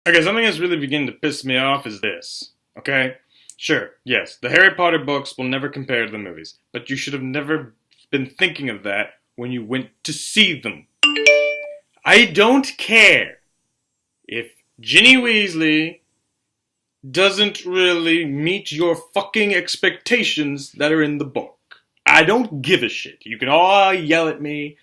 Okay, something that's really beginning to piss me off is this. Okay? Sure, yes, the Harry Potter books will never compare to the movies, but you should have never been thinking of that when you went to see them. I don't care if Ginny Weasley doesn't really meet your fucking expectations that are in the book. I don't give a shit. You can all yell at me,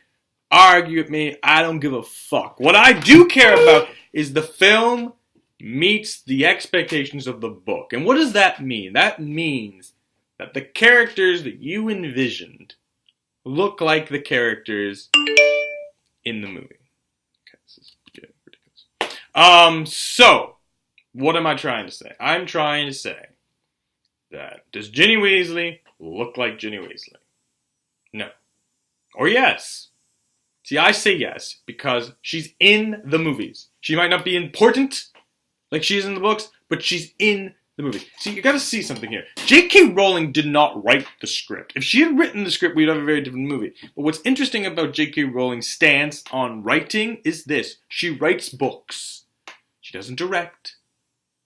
argue with me. I don't give a fuck. What I do care about is the film meets the expectations of the book. And what does that mean? That means that the characters that you envisioned look like the characters in the movie. Okay, this is getting ridiculous. So, what am I trying to say? I'm trying to say that does Ginny Weasley look like Ginny Weasley? No. Or yes. See, I say yes because she's in the movies. She might not be important like she is in the books, but she's in the movie. See, you gotta see something here. J.K. Rowling did not write the script. If she had written the script, we'd have a very different movie. But what's interesting about J.K. Rowling's stance on writing is this. She writes books. She doesn't direct.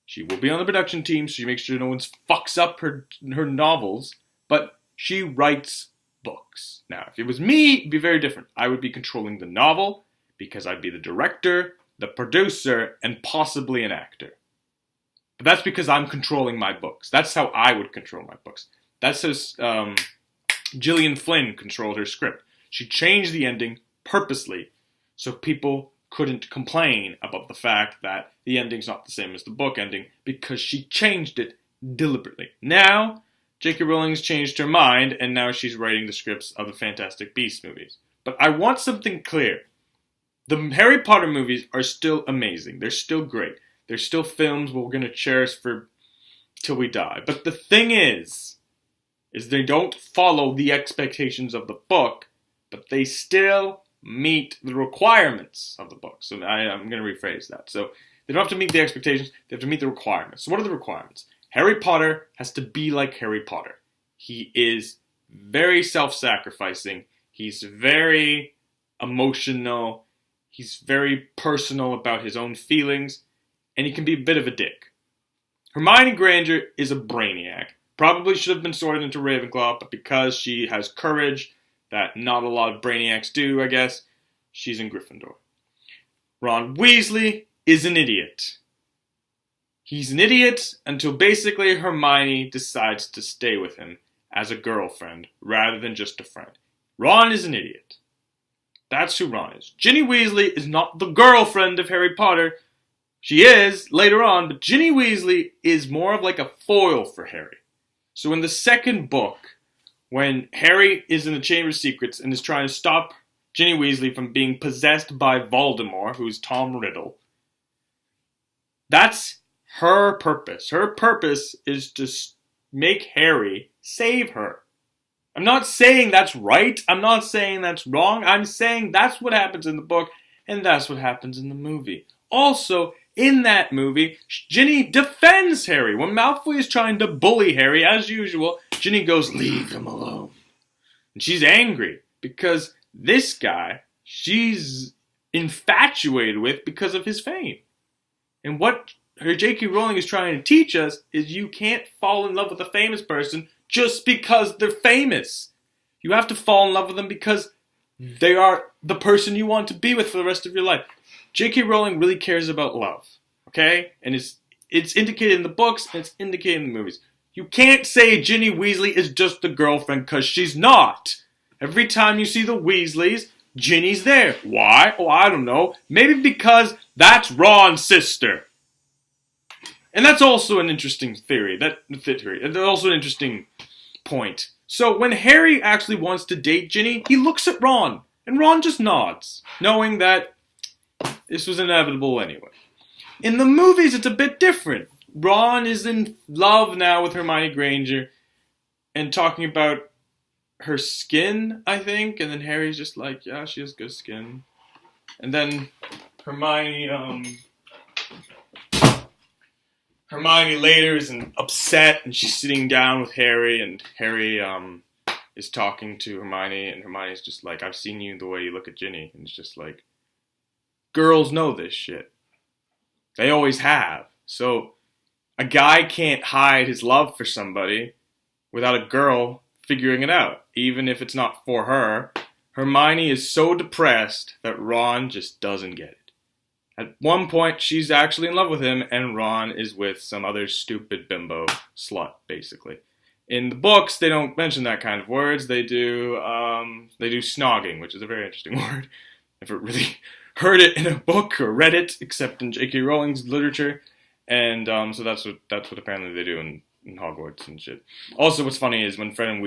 She will be on the production team, so she makes sure no one fucks up her novels. But she writes books. Now, if it was me, it'd be very different. I would be controlling the novel because I'd be the director, the producer, and possibly an actor. But that's because I'm controlling my books. That's how I would control my books. That's how Gillian Flynn controlled her script. She changed the ending purposely so people couldn't complain about the fact that the ending's not the same as the book ending because she changed it deliberately. Now, J.K. Rowling's changed her mind, and now she's writing the scripts of the Fantastic Beasts movies. But I want something clear. The Harry Potter movies are still amazing. They're still great. They're still films we're going to cherish for till we die. But the thing is they don't follow the expectations of the book, but they still meet the requirements of the book. So I'm going to rephrase that. So they don't have to meet the expectations, they have to meet the requirements. So what are the requirements? Harry Potter has to be like Harry Potter. He is very self-sacrificing. He's very emotional. He's very personal about his own feelings. And he can be a bit of a dick. Hermione Granger is a brainiac. Probably should have been sorted into Ravenclaw, but because she has courage that not a lot of brainiacs do, I guess, she's in Gryffindor. Ron Weasley is an idiot. He's an idiot until basically Hermione decides to stay with him as a girlfriend rather than just a friend. Ron is an idiot. That's who Ron is. Ginny Weasley is not the girlfriend of Harry Potter. She is later on, but Ginny Weasley is more of like a foil for Harry. So in the second book, when Harry is in the Chamber of Secrets and is trying to stop Ginny Weasley from being possessed by Voldemort, who's Tom Riddle, that's her purpose. Her purpose is to make Harry save her. I'm not saying that's right. I'm not saying that's wrong. I'm saying that's what happens in the book, and that's what happens in the movie. Also, in that movie, Ginny defends Harry. When Malfoy is trying to bully Harry, as usual, Ginny goes, "Leave him alone." And she's angry because this guy, she's infatuated with because of his fame. And what her J.K. Rowling is trying to teach us is you can't fall in love with a famous person just because they're famous. You have to fall in love with them because they are the person you want to be with for the rest of your life. J.K. Rowling really cares about love, okay? And it's indicated in the books, and it's indicated in the movies. You can't say Ginny Weasley is just a girlfriend, because she's not. Every time you see the Weasleys, Ginny's there. Why? Oh, I don't know. Maybe because that's Ron's sister. And that's also an interesting theory. That's also an interesting point. So when Harry actually wants to date Ginny, he looks at Ron, and Ron just nods, knowing that this was inevitable anyway. In the movies, it's a bit different. Ron is in love now with Hermione Granger and talking about her skin, I think. And then Harry's just like, yeah, she has good skin. And then Hermione later is upset and she's sitting down with Harry. And Harry is talking to Hermione. And Hermione's just like, I've seen you the way you look at Ginny. And it's just like, girls know this shit. They always have. So a guy can't hide his love for somebody without a girl figuring it out, even if it's not for her. Hermione is so depressed that Ron just doesn't get it. At one point, she's actually in love with him, and Ron is with some other stupid bimbo slut, basically. In the books, they don't mention that kind of words. They do snogging, which is a very interesting word. Never really heard it in a book or read it, except in J.K. Rowling's literature. And so that's what apparently they do in Hogwarts and shit. Also, what's funny is when Fred and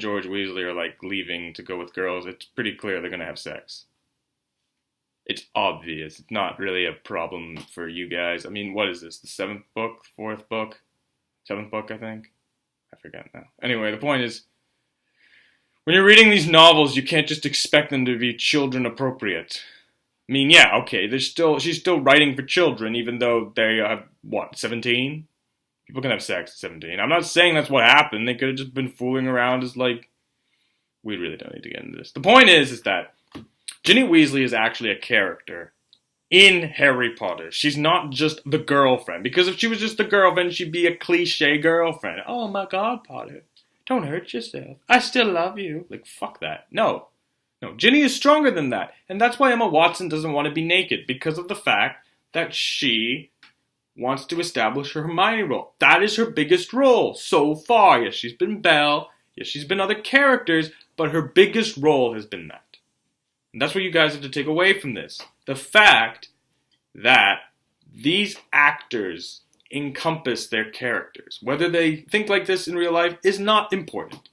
George Weasley are like leaving to go with girls, it's pretty clear they're gonna have sex. It's obvious. It's not really a problem for you guys. I mean, what is this? The 7th book? 4th book? 7th book, I think? I forget now. Anyway, the point is, when you're reading these novels, you can't just expect them to be children appropriate. I mean, yeah, okay, she's still writing for children, even though they have, 17? People can have sex at 17. I'm not saying that's what happened. They could have just been fooling around as like, we really don't need to get into this. The point is that Ginny Weasley is actually a character in Harry Potter. She's not just the girlfriend. Because if she was just the girlfriend, she'd be a cliche girlfriend. Oh my God, Potter. Don't hurt yourself. I still love you. Like, fuck that. No, Ginny is stronger than that. And that's why Emma Watson doesn't want to be naked. Because of the fact that she wants to establish her Hermione role. That is her biggest role so far. Yes, she's been Belle. Yes, she's been other characters. But her biggest role has been that. And that's what you guys have to take away from this. The fact that these actors encompass their characters. Whether they think like this in real life is not important.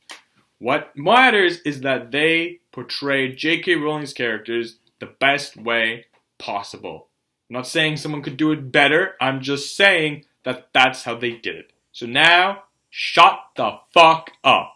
What matters is that they portray J.K. Rowling's characters the best way possible. I'm not saying someone could do it better. I'm just saying that that's how they did it. So now, shut the fuck up.